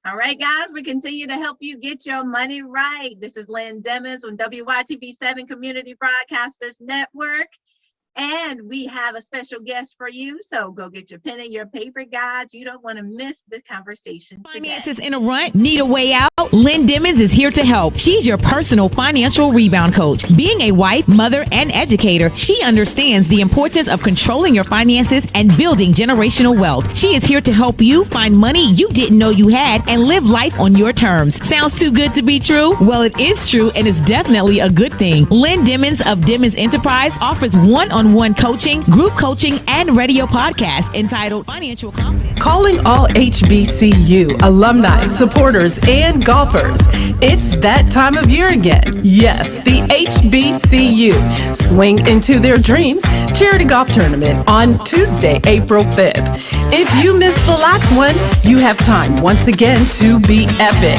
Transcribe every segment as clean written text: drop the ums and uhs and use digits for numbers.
All right, guys, we continue to help you get your money right. This is Lynn Demmons on WYTV7 Community Broadcasters Network. And we have a special guest for you. So go get your pen and your paper, guys. You don't want to miss the conversation today. Finances in a rut? Need a way out? Lynn Demmons is here to help. She's your personal financial rebound coach. Being a wife, mother, and educator, she understands the importance of controlling your finances and building generational wealth. She is here to help you find money you didn't know you had and live life on your terms. Sounds too good to be true? Well, it is true, and it's definitely a good thing. Lynn Demmons of Demmons Enterprise offers one-on-one coaching, group coaching, and radio podcast entitled Financial Confidence. Calling all HBCU alumni, supporters, and golfers. It's that time of year again. Yes, the HBCU Swing Into Their Dreams charity golf tournament on Tuesday, April 5th. If you missed the last one, you have time once again to be epic.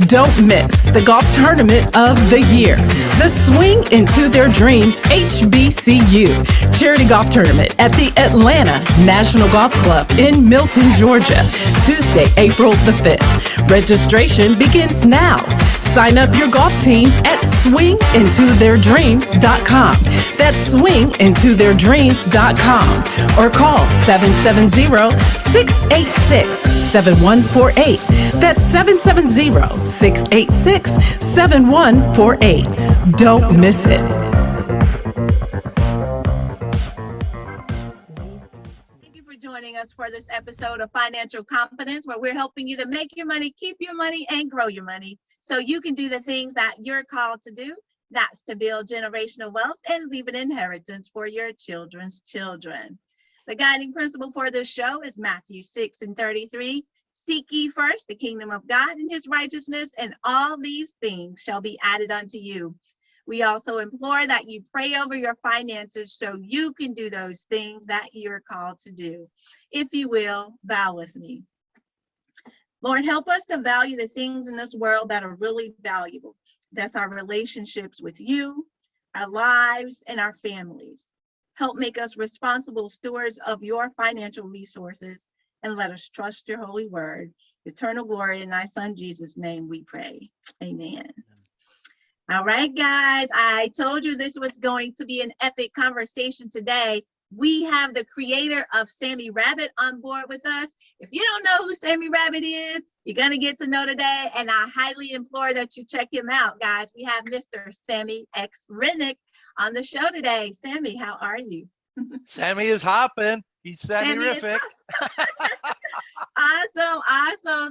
Don't miss the golf tournament of the year. The Swing Into Their Dreams HBCU charity golf tournament at the Atlanta National Golf Club in Milton, Georgia, Tuesday, April the 5th. Registration begins now. Sign up your golf teams at swingintotheirdreams.com. That's swingintotheirdreams.com or call 770-686-7148. That's 770-686-7148. Don't miss it. Joining us for this episode of Financial Confidence, where we're helping you to make your money, keep your money, and grow your money so you can do the things that you're called to do. That's to build generational wealth and leave an inheritance for your children's children. The guiding principle for this show is Matthew 6:33. Seek ye first the kingdom of God and his righteousness, and all these things shall be added unto you. We also implore that you pray over your finances so you can do those things that you're called to do. If you will, bow with me. Lord, help us to value the things in this world that are really valuable. That's our relationships with you, our lives, and our families. Help make us responsible stewards of your financial resources, and let us trust your holy word. Eternal glory in thy son Jesus' name we pray. Amen. All right, guys, I told you this was going to be an epic conversation today. We have the creator of Sammy Rabbit on board with us. If you don't know who Sammy Rabbit is, you're going to get to know today, and I highly implore that you check him out, guys. We have Mr. Sammy X. Rennick on the show today. Sammy, how are you? Sammy is hopping. He's Sammy-rific. Awesome.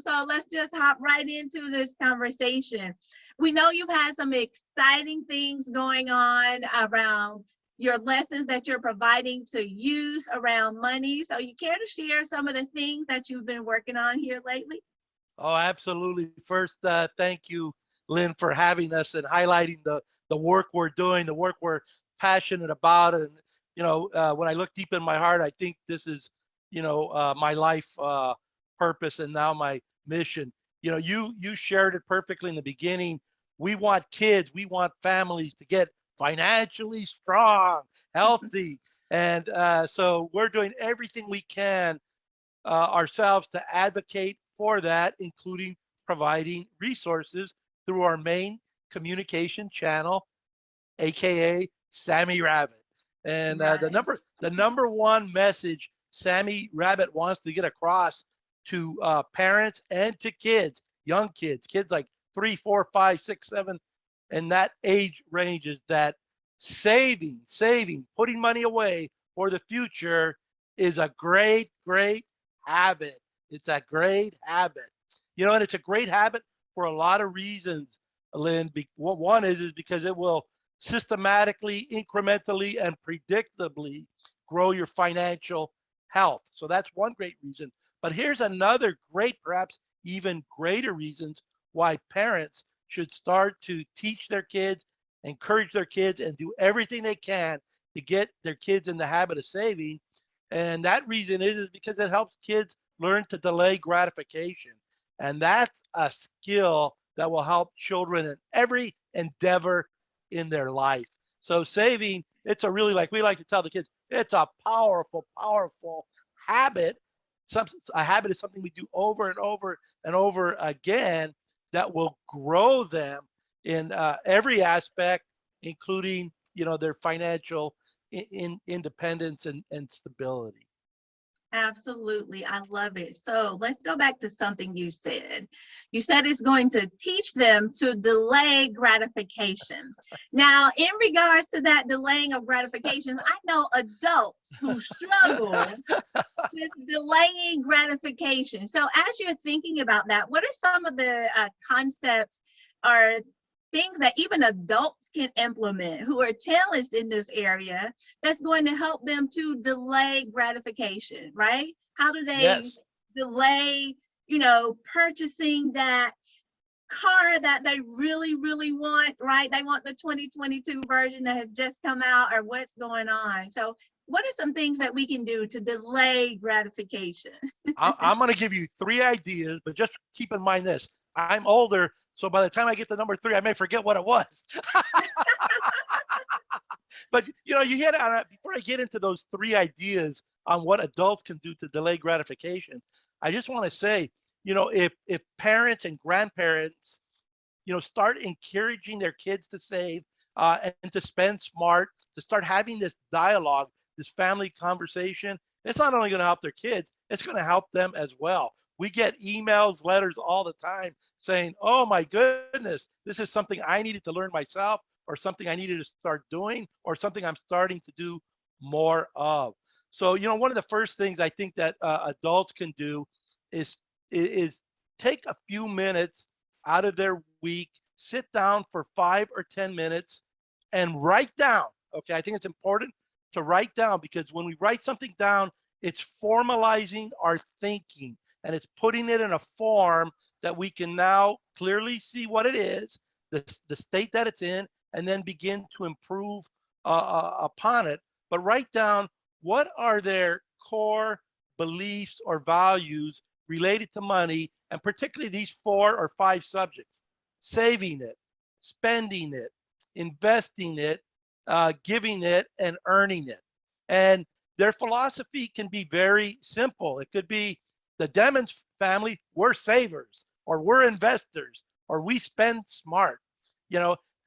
So let's just hop right into this conversation. We know you've had some exciting things going on around your lessons that you're providing to youth around money. So you care to share some of the things that you've been working on here lately? Oh, absolutely. First, thank you, Lynn, for having us and highlighting the work we're doing, the work we're passionate about. And, when I look deep in my heart, I think this is, my life purpose and now my mission. You shared it perfectly in the beginning. We want kids, we want families to get financially strong, healthy. And so we're doing everything we can ourselves to advocate for that, including providing resources through our main communication channel, AKA Sammy Rabbit. And the number one message Sammy Rabbit wants to get across to parents and to kids, young kids like 3, 4, 5, 6, 7, and that age range is that saving, putting money away for the future is a great habit. It's a great habit. And it's a great habit for a lot of reasons, Lynn. One is because it will systematically, incrementally, and predictably grow your financial health. So that's one great reason. But here's another great, perhaps even greater reasons why parents should start to teach their kids, encourage their kids, and do everything they can to get their kids in the habit of saving. And that reason is because it helps kids learn to delay gratification. And that's a skill that will help children in every endeavor in their life. So saving, it's a really, like we like to tell the kids, it's a powerful habit a habit is something we do over and over and over again that will grow them in every aspect, including, their financial independence and stability. Absolutely. I love it. So let's go back to something you said. You said it's going to teach them to delay gratification. Now, in regards to that delaying of gratification, I know adults who struggle with delaying gratification. So as you're thinking about that, what are some of the concepts or things that even adults can implement who are challenged in this area that's going to help them to delay gratification, right? How do they delay, purchasing that car that they really, really want, right? They want the 2022 version that has just come out, or what's going on. So what are some things that we can do to delay gratification? I'm going to give you 3 ideas, but just keep in mind this. I'm older, so by the time I get to number 3, I may forget what it was. But you hit on it. Before I get into those 3 ideas on what adults can do to delay gratification, I just want to say, if parents and grandparents, start encouraging their kids to save and to spend smart, to start having this dialogue, this family conversation, it's not only going to help their kids, it's going to help them as well. We get emails, letters all the time saying, oh my goodness, this is something I needed to learn myself, or something I needed to start doing, or something I'm starting to do more of. So, one of the first things I think that adults can do is take a few minutes out of their week, sit down for 5 or 10 minutes and write down. Okay, I think it's important to write down, because when we write something down, it's formalizing our thinking, and it's putting it in a form that we can now clearly see what it is, the state that it's in, and then begin to improve upon it. But write down, what are their core beliefs or values related to money, and particularly these 4 or 5 subjects: saving it, spending it, investing it, giving it, and earning it. And their philosophy can be very simple. It could be, the Demons family, we're savers, or we're investors, or we spend smart,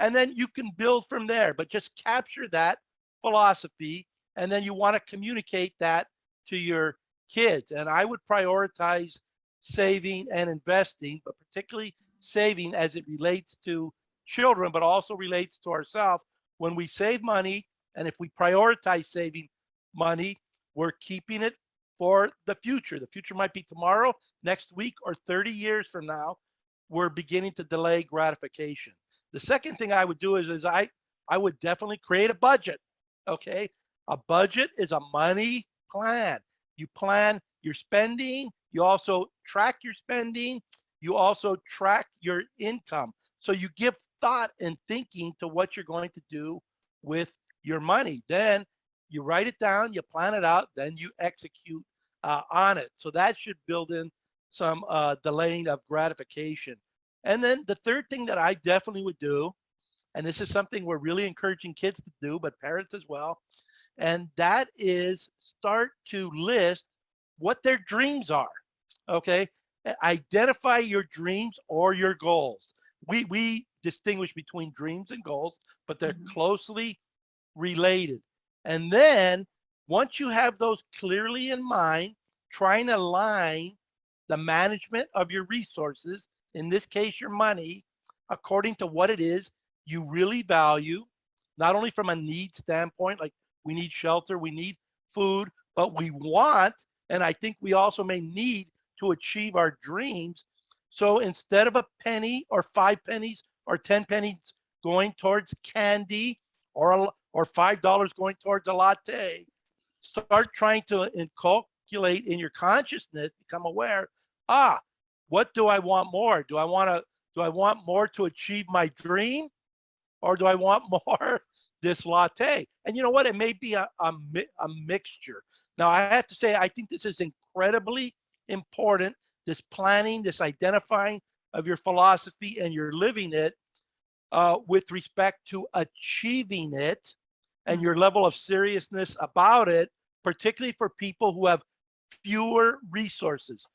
and then you can build from there. But just capture that philosophy, and then you want to communicate that to your kids. And I would prioritize saving and investing, but particularly saving as it relates to children, but also relates to ourselves. When we save money, and if we prioritize saving money, we're keeping it for the future. The future might be tomorrow, next week, or 30 years from now. We're beginning to delay gratification. The second thing I would do is I would definitely create a budget. Okay, a budget is a money plan. You plan your spending. You also track your spending. You also track your income. So you give thought and thinking to what you're going to do with your money. Then you write it down, you plan it out, then you execute on it. So that should build in some delaying of gratification. And then the third thing that I definitely would do, and this is something we're really encouraging kids to do, but parents as well, and that is start to list what their dreams are. Okay, identify your dreams or your goals. We distinguish between dreams and goals, but they're closely related. And then once you have those clearly in mind, try and align the management of your resources, in this case your money, according to what it is you really value, not only from a need standpoint, like we need shelter, we need food, but we want, and I think we also may need to achieve our dreams. So instead of a penny or 5 pennies or 10 pennies going towards candy, or $5 going towards a latte, start trying to inculcate in your consciousness, become aware, what do I want more? Do I want more to achieve my dream, or do I want more this latte? And you know what? It may be a mixture. Now, I have to say, I think this is incredibly important, this planning, this identifying of your philosophy, and you're living it with respect to achieving it, and your level of seriousness about it, particularly for people who have fewer resources,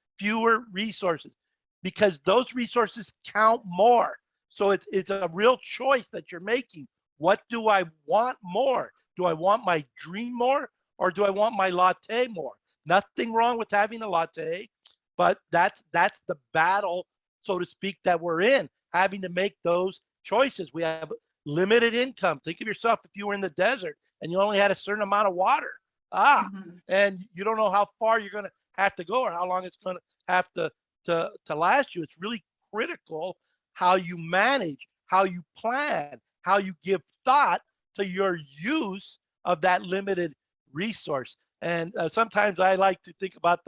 because those resources count more. So it's a real choice that you're making. What do I want more? Do I want my dream more, or do I want my latte more? Nothing wrong with having a latte, but that's the battle, so to speak, that we're in, having to make those choices. We have limited income. Think of yourself if you were in the desert and you only had a certain amount of water. And you don't know how far you're going to have to go or how long it's going to have to last you. It's really critical how you manage, how you plan, how you give thought to your use of that limited resource. And sometimes I like to think about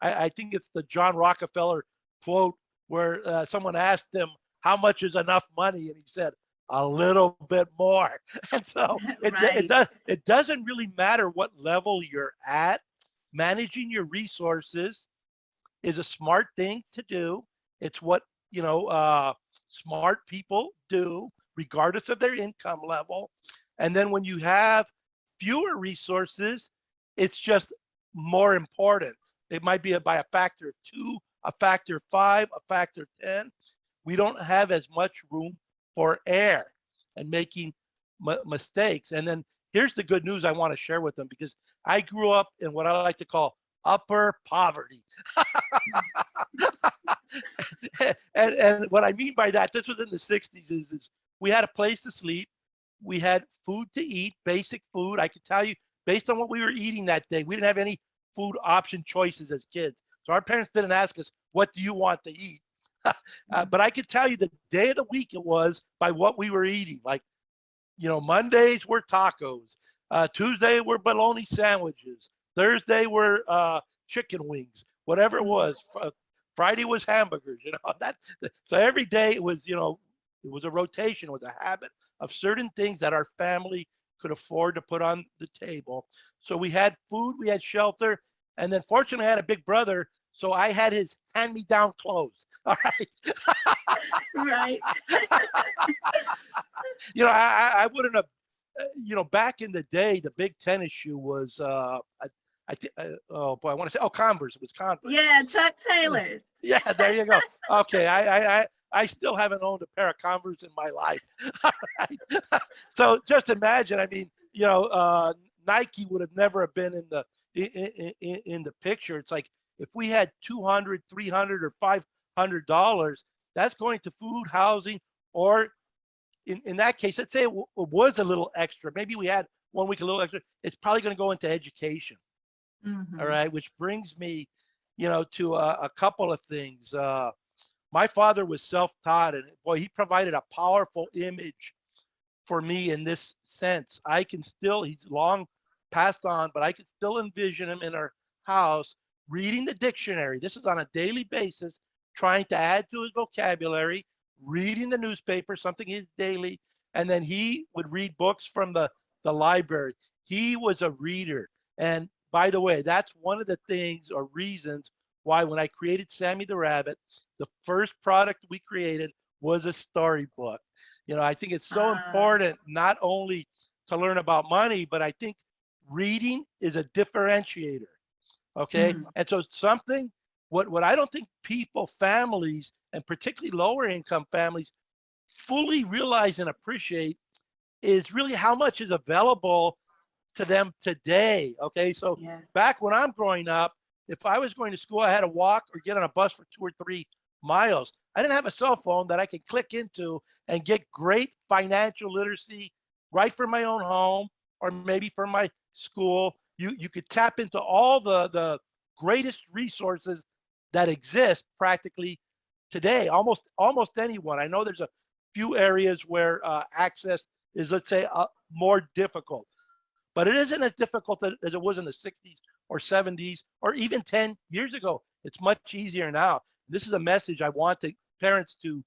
I think it's the John Rockefeller quote where someone asked him, how much is enough money? And he said, a little bit more. And so it doesn't really matter what level you're at. Managing your resources is a smart thing to do. It's what, smart people do, regardless of their income level. And then when you have fewer resources, it's just more important. It might be by a factor of 2, a factor of 5, a factor of 10. We don't have as much room for error and making mistakes. And then here's the good news I want to share with them, because I grew up in what I like to call upper poverty. and what I mean by that, this was in the 60s, is we had a place to sleep. We had food to eat, basic food. I could tell you, based on what we were eating that day, we didn't have any food option choices as kids. So our parents didn't ask us, what do you want to eat? But I could tell you the day of the week it was by what we were eating. Like, Mondays were tacos. Tuesday were bologna sandwiches. Thursday were chicken wings, whatever it was. Friday was hamburgers, so every day it was, it was a rotation, it was a habit of certain things that our family could afford to put on the table. So we had food, we had shelter, and then fortunately I had a big brother, so I had his hand-me-down clothes. All right. Right. I wouldn't have, back in the day, the big tennis shoe was, oh boy, I want to say, Converse. It was Converse. Yeah, Chuck Taylor's. Yeah, there you go. Okay, I still haven't owned a pair of Converse in my life. So just imagine, Nike would have never have been in the picture. It's like if we had $200, $300, or $500, that's going to food, housing, or in that case, let's say it was a little extra. Maybe we had 1 week a little extra. It's probably going to go into education. All right, which brings me, to a couple of things. My father was self-taught, and boy, he provided a powerful image for me in this sense. He's long passed on, but I can still envision him in our house reading the dictionary. This is on a daily basis, trying to add to his vocabulary, reading the newspaper, something he did daily, and then he would read books from the library. He was a reader. And by the way, that's one of the things or reasons why when I created Sammy the Rabbit, the first product we created was a storybook. I think it's so important not only to learn about money, but I think reading is a differentiator. Okay. And so something, what I don't think families, and particularly lower income families, fully realize and appreciate is really how much is available to them today. Okay. So back when I'm growing up, if I was going to school, I had to walk or get on a bus for 2 or 3 miles. I didn't have a cell phone that I could click into and get great financial literacy right from my own home or maybe from my school. You could tap into all the greatest resources that exist practically today. Almost anyone. I know there's a few areas where access is, let's say, more difficult, but it isn't as difficult as it was in the 60s or 70s or even 10 years ago. It's much easier now. This is a message I want parents to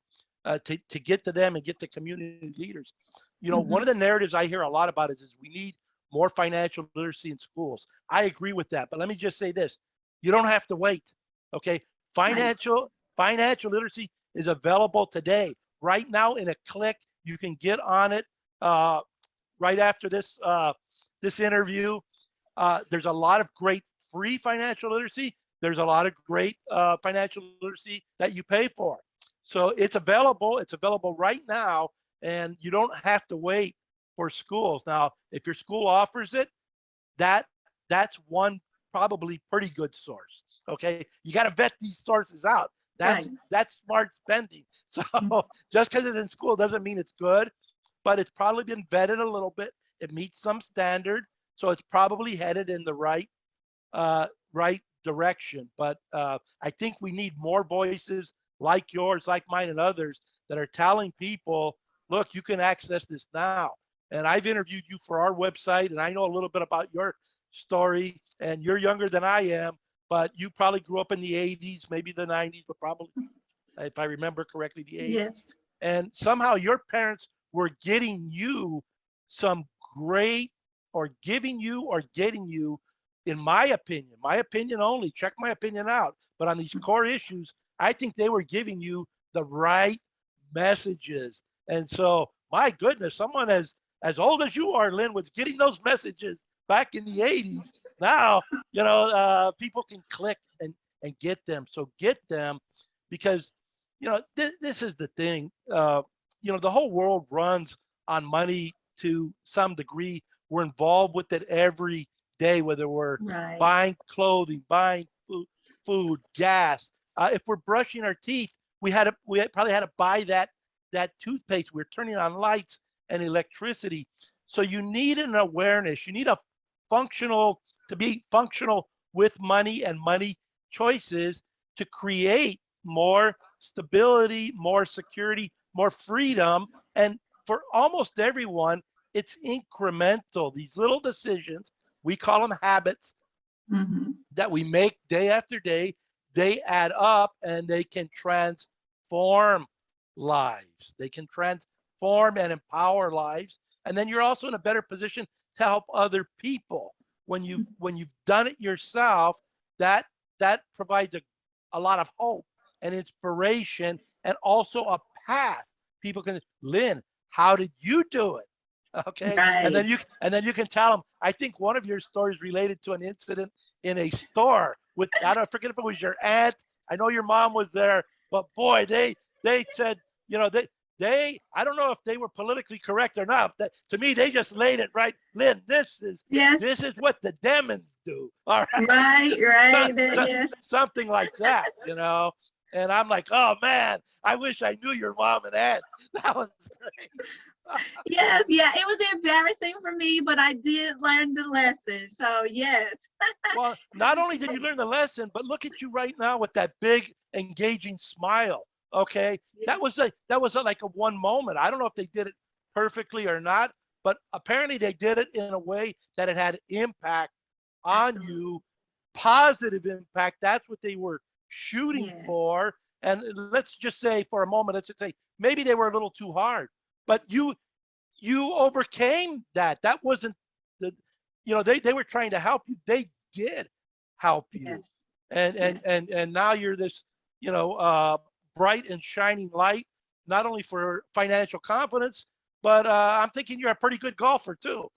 get to them and get to community leaders. One of the narratives I hear a lot about is we need more financial literacy in schools. I agree with that, but let me just say this: you don't have to wait. Okay, financial literacy is available today, right now, in a click. You can get on it right after this interview. There's a lot of great free financial literacy. There's a lot of great financial literacy that you pay for. So it's available. It's available right now, and you don't have to wait for schools. Now, if your school offers it, that's one probably pretty good source. Okay, you got to vet these sources out. That's smart spending. So just because it's in school doesn't mean it's good, but it's probably been vetted a little bit. It meets some standard, so it's probably headed in the right direction. But I think we need more voices like yours, like mine, and others that are telling people, look, you can access this now. And I've interviewed you for our website, and I know a little bit about your story, and you're younger than I am, but you probably grew up in the 80s, maybe the 90s, but probably, if I remember correctly, the 80s. Yes. And somehow your parents were getting you some great, or giving you or getting you, in my opinion only, check my opinion out, but on these core issues, I think they were giving you the right messages. And so, my goodness, someone as old as you are, Lynn, was getting those messages back in the 80s. Now, people can click and get them. So get them, because, this is the thing. The whole world runs on money to some degree. We're involved with it every day, whether we're buying clothing, buying food, gas. If we're brushing our teeth, we probably had to buy that toothpaste. We're turning on lights and electricity. So you need an awareness. You need to be functional with money and money choices to create more stability, more security, more freedom. And for almost everyone, it's incremental. These little decisions, we call them habits, that we make day after day, they add up, and they can transform lives. They can transform and empower lives. And then you're also in a better position to help other people. When you've done it yourself, that provides a lot of hope and inspiration, and also a path. People can, Lynn, how did you do it? Okay. Right. And then you can tell them, I think one of your stories related to an incident in a store with, I don't forget if it was your aunt. I know your mom was there, but boy, they said, I don't know if they were politically correct or not. To me, they just laid it right. Lynn, this is what the Demons do. All right. Right. Yes. Something like that, And I'm like, oh man, I wish I knew your mom and aunt. That was great. Yes, yeah, it was embarrassing for me, but I did learn the lesson. So yes. Well, not only did you learn the lesson, but look at you right now with that big, engaging smile. Okay, that was like a one moment. I don't know if they did it perfectly or not, but apparently they did it in a way that it had impact on you, positive impact. That's what they were shooting for. And let's just say for a moment, let's just say maybe they were a little too hard, but you overcame that. That wasn't they were trying to help you. They did help you. Yes. And now you're this, bright and shining light, not only for financial confidence, but I'm thinking you're a pretty good golfer too.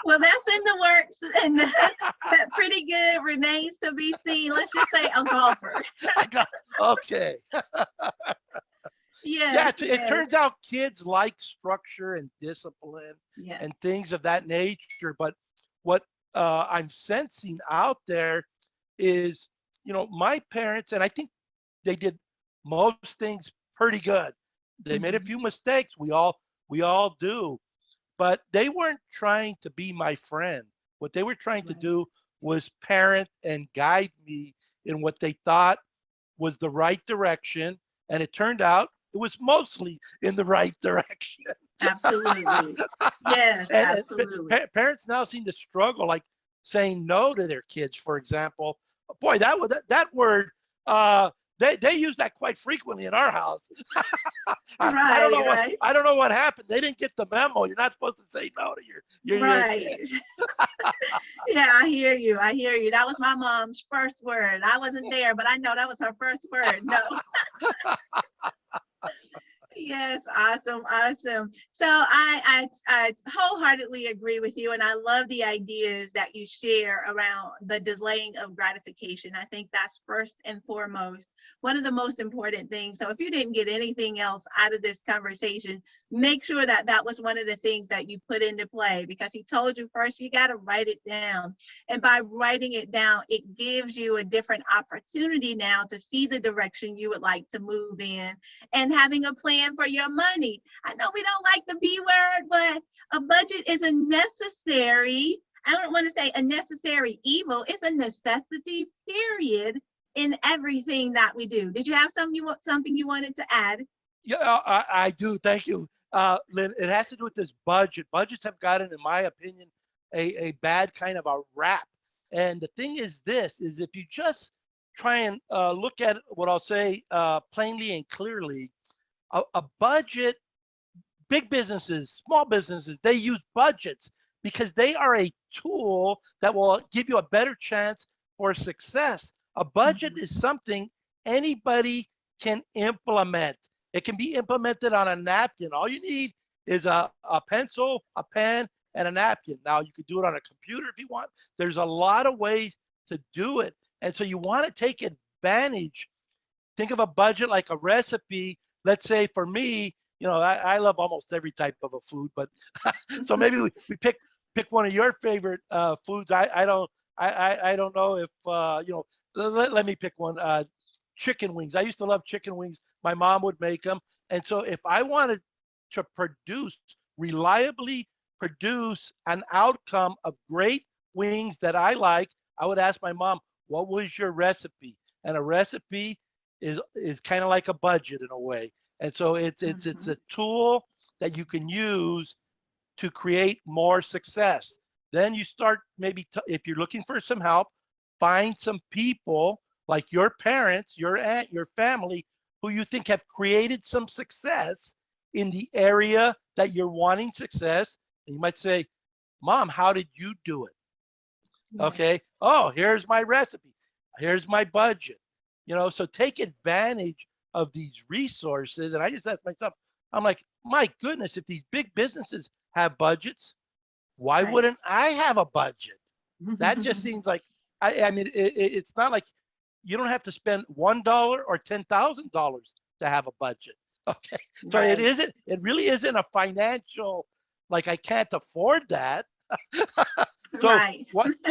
Well, that's in the works, and that pretty good remains to be seen. Let's just say a golfer. Okay. Yeah. It turns out kids like structure and discipline and things of that nature. But what I'm sensing out there is, my parents, and I think they did most things pretty good. They made a few mistakes. We all do, but they weren't trying to be my friend. What they were trying to do was parent and guide me in what they thought was the right direction. And it turned out it was mostly in the right direction. Absolutely. Yes, absolutely. Parents now seem to struggle, like saying no to their kids, for example. Boy, that word, they use that quite frequently in our house. I don't know what happened. They didn't get the memo. You're not supposed to say no to your kids. Yeah, I hear you. That was my mom's first word. I wasn't there, but I know that was her first word. No. Yes, awesome, awesome. So I wholeheartedly agree with you, and I love the ideas that you share around the delaying of gratification. I think that's first and foremost one of the most important things. So if you didn't get anything else out of this conversation, make sure that that was one of the things that you put into play, because he told you first you got to write it down. And by writing it down, it gives you a different opportunity now to see the direction you would like to move in, and having a plan for your money. I know we don't like the B word, but a budget is a necessary, I don't want to say a necessary evil, it's a necessity, period, in everything that we do. Did you have something you wanted to add? Yeah, I do. Thank you, Lynn. It has to do with this budget. Budgets have gotten, in my opinion, a bad kind of a rap. And the thing is this, is if you just try and look at what I'll say plainly and clearly, a budget, big businesses, small businesses, they use budgets because they are a tool that will give you a better chance for success. A budget is something anybody can implement. It can be implemented on a napkin. All you need is a pencil, a pen, and a napkin. Now, you could do it on a computer if you want. There's a lot of ways to do it. And so you want to take advantage. Think of a budget like a recipe. Let's say for me, you know, I love almost every type of a food, but so maybe we pick one of your favorite foods. I don't know if, you know, let me pick one. Chicken wings. I used to love chicken wings. My mom would make them. And so if I wanted to reliably produce an outcome of great wings that I like, I would ask my mom, what was your recipe? And a recipe is kind of like a budget in a way. And so it's a tool that you can use to create more success. Then you start maybe, if you're looking for some help, find some people like your parents, your aunt, your family, who you think have created some success in the area that you're wanting success. And you might say, Mom, how did you do it? Okay. Oh, here's my recipe. Here's my budget. You know, so take advantage of these resources. And I just asked myself, I'm like, my goodness, if these big businesses have budgets, why wouldn't I have a budget? That just seems like, I mean, it's not like you don't have to spend $1 or $10,000 to have a budget. Okay. So it really isn't a financial, like I can't afford that. So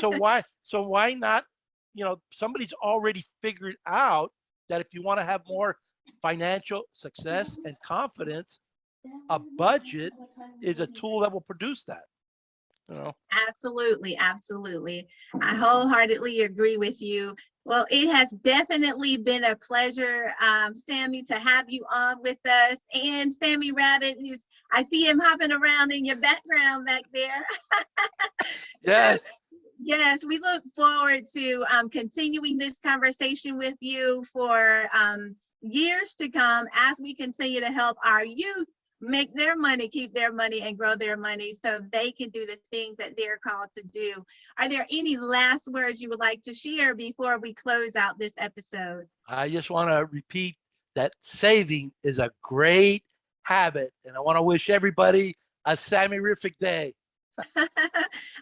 why not, you know, somebody's already figured out that if you want to have more financial success and confidence, a budget is a tool that will produce that. You know? Absolutely, absolutely. I wholeheartedly agree with you. Well, it has definitely been a pleasure, Sammy, to have you on with us. And Sammy Rabbit, I see him hopping around in your background back there. Yes. Yes, we look forward to continuing this conversation with you for years to come as we continue to help our youth make their money, keep their money, and grow their money so they can do the things that they're called to do. Are there any last words you would like to share before we close out this episode? I just want to repeat that saving is a great habit, and I want to wish everybody a Sammy-rific day.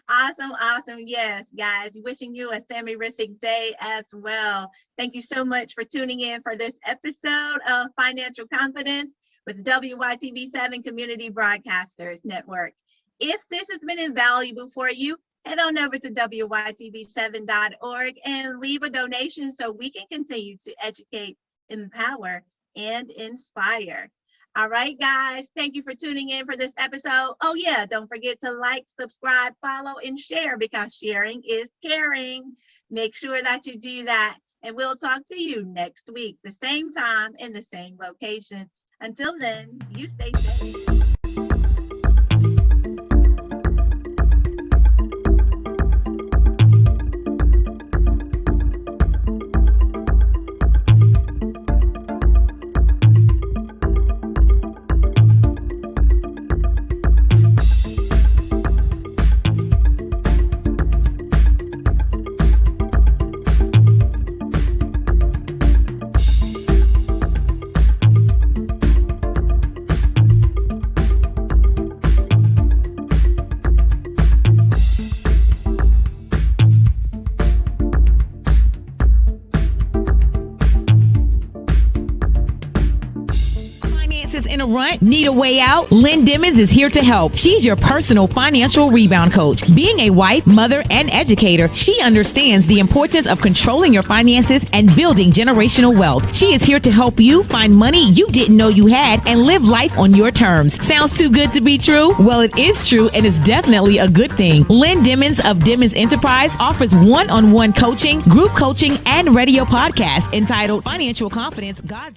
Awesome, awesome. Yes, guys, wishing you a Sammy-rific day as well. Thank you so much for tuning in for this episode of Financial Confidence with WYTV7 Community Broadcasters Network. If this has been invaluable for you, head on over to WYTV7.org and leave a donation so we can continue to educate, empower, and inspire. All right, guys, thank you for tuning in for this episode. Oh yeah, don't forget to like, subscribe, follow, and share, because sharing is caring. Make sure that you do that, and we'll talk to you next week, the same time in the same location. Until then, you stay safe. finances in a rut? Need a way out? Lynn Dimmons is here to help. She's your personal financial rebound coach. Being a wife, mother, and educator, she understands the importance of controlling your finances and building generational wealth. She is here to help you find money you didn't know you had and live life on your terms. Sounds too good to be true? Well, it is true, and it's definitely a good thing. Lynn Dimmons of Dimmons Enterprise offers one-on-one coaching, group coaching, and radio podcast entitled Financial Confidence, God's